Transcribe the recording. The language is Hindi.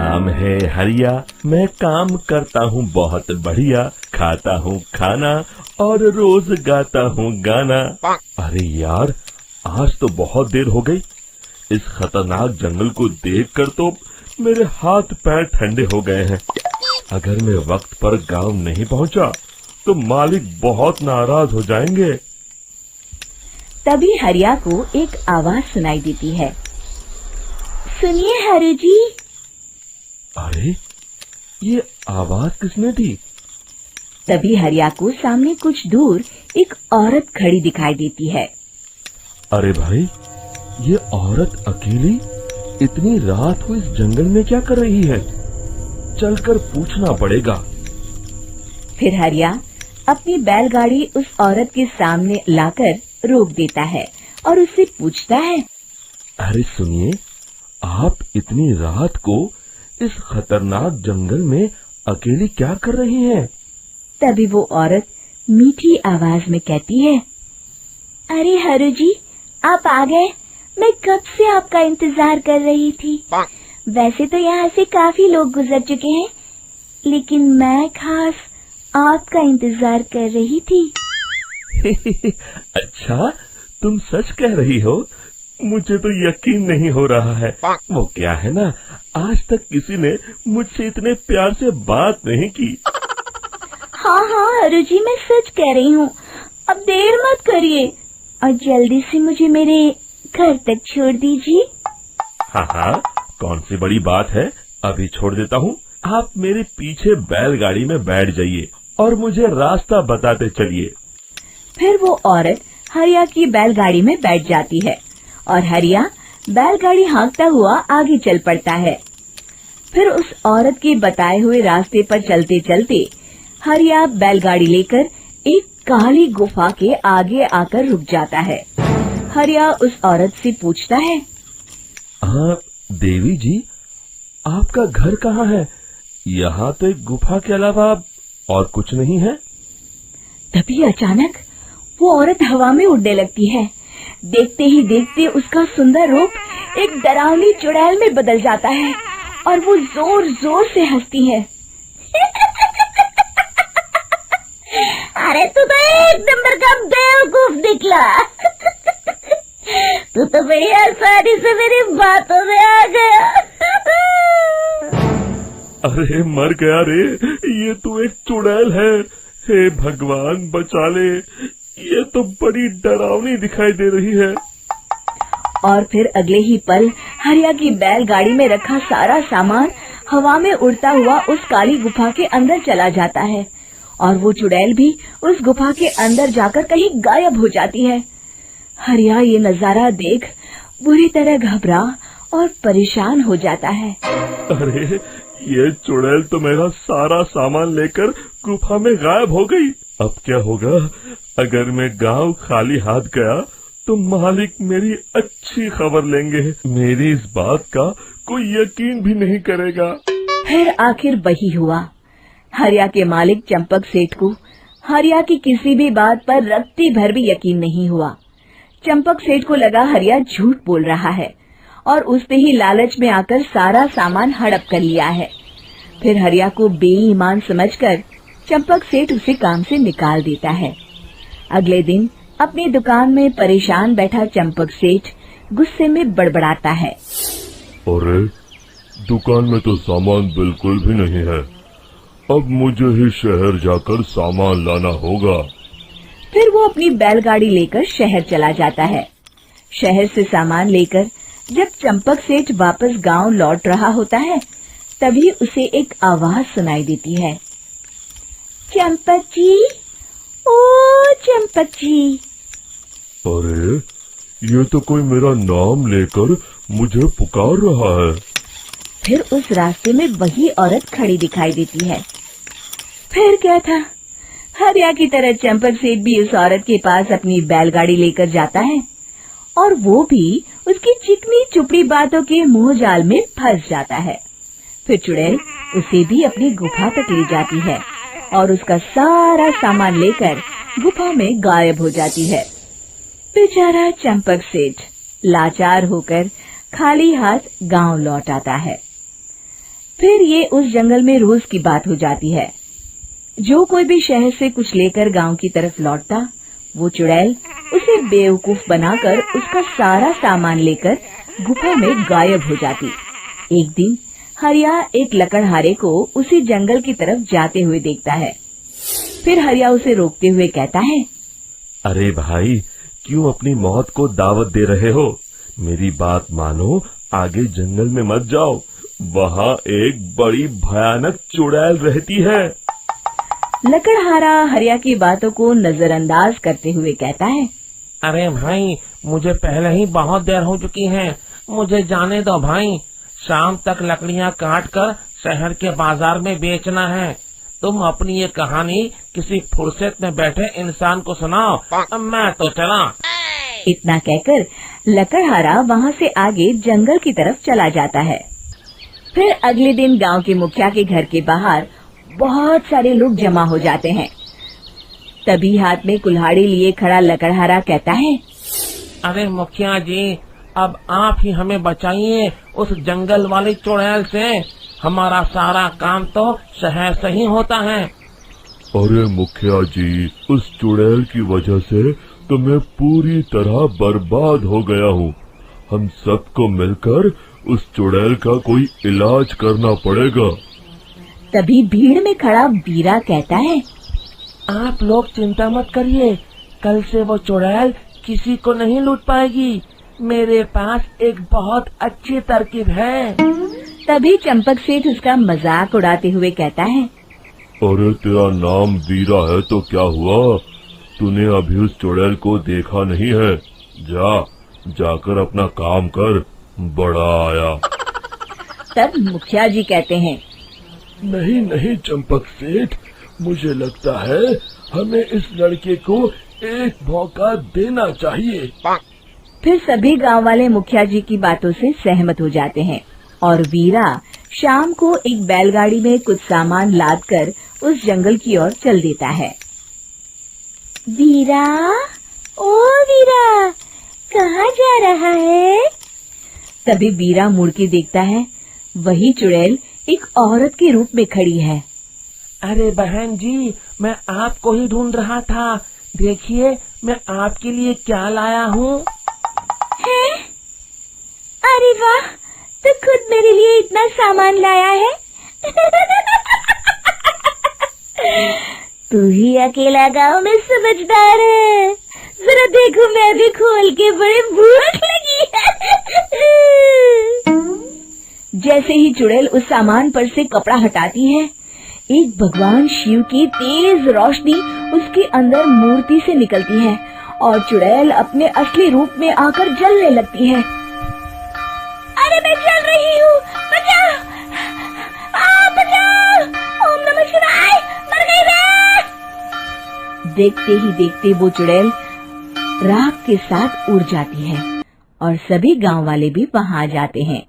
नाम है हरिया, मैं काम करता हूँ बहुत बढ़िया, खाता हूँ खाना और रोज गाता हूँ गाना। अरे यार, आज तो बहुत देर हो गई। इस खतरनाक जंगल को देखकर तो मेरे हाथ पैर ठंडे हो गए हैं। अगर मैं वक्त पर गांव नहीं पहुंचा तो मालिक बहुत नाराज हो जाएंगे। तभी हरिया को एक आवाज सुनाई देती है। सुनिए हरु जी। अरे, ये आवाज किसने दी? तभी हरिया को सामने कुछ दूर एक औरत खड़ी दिखाई देती है। अरे भाई, ये औरत अकेली इतनी रात को इस जंगल में क्या कर रही है? चलकर पूछना पड़ेगा। फिर हरिया अपनी बैलगाड़ी उस औरत के सामने लाकर रोक देता है और उससे पूछता है। अरे सुनिए, आप इतनी रात को इस खतरनाक जंगल में अकेली क्या कर रही हैं? तभी वो औरत मीठी आवाज में कहती है, अरे हरु जी, आप आ गए। मैं कब से आपका इंतजार कर रही थी। वैसे तो यहाँ से काफी लोग गुजर चुके हैं, लेकिन मैं खास आपका इंतजार कर रही थी। अच्छा, तुम सच कह रही हो? मुझे तो यकीन नहीं हो रहा है। वो क्या है ना, आज तक किसी ने मुझसे इतने प्यार से बात नहीं की। हाँ हरु जी, मैं सच कह रही हूँ। अब देर मत करिए और जल्दी से मुझे मेरे घर तक छोड़ दीजिए। हाँ, कौन सी बड़ी बात है, अभी छोड़ देता हूँ। आप मेरे पीछे बैलगाड़ी में बैठ जाइए और मुझे रास्ता बताते चलिए। फिर वो औरत हरिया की बैलगाड़ी में बैठ जाती है और हरिया बैलगाड़ी हाँकता हुआ आगे चल पड़ता है। फिर उस औरत के बताए हुए रास्ते पर चलते चलते हरिया बैलगाड़ी लेकर एक काली गुफा के आगे आकर रुक जाता है। हरिया उस औरत से पूछता है, हाँ देवी जी, आपका घर कहाँ है? यहाँ तो एक गुफा के अलावा और कुछ नहीं है। तभी अचानक वो औरत हवा में उड़ने लगती है। देखते ही देखते उसका सुंदर रूप एक डरावनी चुड़ैल में बदल जाता है और वो जोर जोर से हंसती है। अरे तू तो एक नंबर का बेवकूफ निकला। तू तो बड़ी आसानी से मेरी बातों में आ गया। अरे मर गया रे, ये तो एक चुड़ैल है। हे भगवान बचा ले, ये तो बड़ी डरावनी दिखाई दे रही है। और फिर अगले ही पल हरिया की बैलगाड़ी में रखा सारा सामान हवा में उड़ता हुआ उस काली गुफा के अंदर चला जाता है और वो चुड़ैल भी उस गुफा के अंदर जाकर कहीं गायब हो जाती है। हरिया ये नजारा देख बुरी तरह घबरा और परेशान हो जाता है। अरे, ये चुड़ैल तो मेरा सारा सामान लेकर गुफा में गायब हो गई। अब क्या होगा? अगर मैं गांव खाली हाथ गया तो मालिक मेरी अच्छी खबर लेंगे। मेरी इस बात का कोई यकीन भी नहीं करेगा। फिर आखिर वही हुआ। हरिया के मालिक चंपक सेठ को हरिया की किसी भी बात पर रत्ती भर भी यकीन नहीं हुआ। चंपक सेठ को लगा हरिया झूठ बोल रहा है और उसने ही लालच में आकर सारा सामान हड़प कर लिया है। फिर हरिया को बेईमान समझकर चंपक सेठ उसे काम से निकाल देता है। अगले दिन अपनी दुकान में परेशान बैठा चंपक सेठ गुस्से में बड़बड़ाता है। अरे, दुकान में तो सामान बिल्कुल भी नहीं है। अब मुझे ही शहर जाकर सामान लाना होगा। फिर वो अपनी बैलगाड़ी लेकर शहर चला जाता है। शहर से सामान लेकर जब चंपक सेठ वापस गांव लौट रहा होता है, तभी उसे एक आवाज सुनाई देती है। चंपक जी, ओ चंपक जी। अरे, ये तो कोई मेरा नाम लेकर मुझे पुकार रहा है। फिर उस रास्ते में वही औरत खड़ी दिखाई देती है। फिर क्या था, हरिया की तरह चंपक सेठ भी उस औरत के पास अपनी बैलगाड़ी लेकर जाता है और वो भी उसकी चिकनी चुपड़ी बातों के मुंह जाल में फंस जाता है। फिर चुड़ैल उसे भी अपनी गुफा तक ले जाती है और उसका सारा सामान लेकर गुफा में गायब हो जाती है। बेचारा चंपक सेठ लाचार होकर खाली हाथ गांव लौट आता है। फिर ये उस जंगल में रोज की बात हो जाती है। जो कोई भी शहर से कुछ लेकर गांव की तरफ लौटता, वो चुड़ैल उसे बेवकूफ बनाकर उसका सारा सामान लेकर गुफा में गायब हो जाती। एक दिन हरिया एक लकड़हारे को उसी जंगल की तरफ जाते हुए देखता है। फिर हरिया उसे रोकते हुए कहता है, अरे भाई, क्यों अपनी मौत को दावत दे रहे हो? मेरी बात मानो, आगे जंगल में मत जाओ, वहाँ एक बड़ी भयानक चुड़ैल रहती है। लकड़हारा हरिया की बातों को नजरअंदाज करते हुए कहता है, अरे भाई, मुझे पहले ही बहुत देर हो चुकी है, मुझे जाने दो भाई। शाम तक लकड़ियाँ काट कर शहर के बाजार में बेचना है। तुम अपनी ये कहानी किसी फुर्सत में बैठे इंसान को सुनाओ, मैं तो चला। इतना कहकर लकड़हारा वहाँ से आगे जंगल की तरफ चला जाता है। फिर अगले दिन गांव के मुखिया के घर के बाहर बहुत सारे लोग जमा हो जाते हैं। तभी हाथ में कुल्हाड़ी लिए खड़ा लकड़हारा कहता है, अरे मुखिया जी, अब आप ही हमें बचाइए उस जंगल वाली चुड़ैल से। हमारा सारा काम तो शहर से ही होता है। अरे मुखिया जी, उस चुड़ैल की वजह से तो मैं पूरी तरह बर्बाद हो गया हूँ। हम सबको मिलकर उस चुड़ैल का कोई इलाज करना पड़ेगा। तभी भीड़ में खड़ा वीरा कहता है, आप लोग चिंता मत करिए, कल से वो चुड़ैल किसी को नहीं लूट पाएगी। मेरे पास एक बहुत अच्छी तरकीब है। तभी चंपक सेठ उसका मजाक उड़ाते हुए कहता है, अरे तेरा नाम वीरा है तो क्या हुआ? तूने अभी उस चुड़ैल को देखा नहीं है? जाकर अपना काम कर, बड़ा आया। तब मुखिया जी कहते हैं, नहीं नहीं चंपक सेठ, मुझे लगता है हमें इस लड़के को एक मौका देना चाहिए। फिर सभी गांव वाले मुखिया जी की बातों से सहमत हो जाते हैं और वीरा शाम को एक बैलगाड़ी में कुछ सामान लादकर उस जंगल की ओर चल देता है। वीरा, ओ वीरा, कहाँ जा रहा है? तभी वीरा मुड़ के देखता है, वही चुड़ैल एक औरत के रूप में खड़ी है। अरे बहन जी, मैं आपको ही ढूंढ रहा था। देखिए, मैं आपके लिए क्या लाया हूँ। अरे वाह, तो खुद मेरे लिए इतना सामान लाया है। तू ही अकेला गांव में समझदार है। जरा देखो, मैं भी खोल के, बड़े भूख लगी है। जैसे ही चुड़ैल उस सामान पर से कपड़ा हटाती है, एक भगवान शिव की तेज रोशनी उसके अंदर मूर्ति से निकलती है और चुड़ैल अपने असली रूप में आकर जलने लगती है। अरे मैं जल रही हूँ, बचाओ! बचाओ! ओम नमः शिवाय, मर गई मैं! देखते ही देखते वो चुड़ैल राख के साथ उड़ जाती है और सभी गांव वाले भी वहां आ जाते हैं।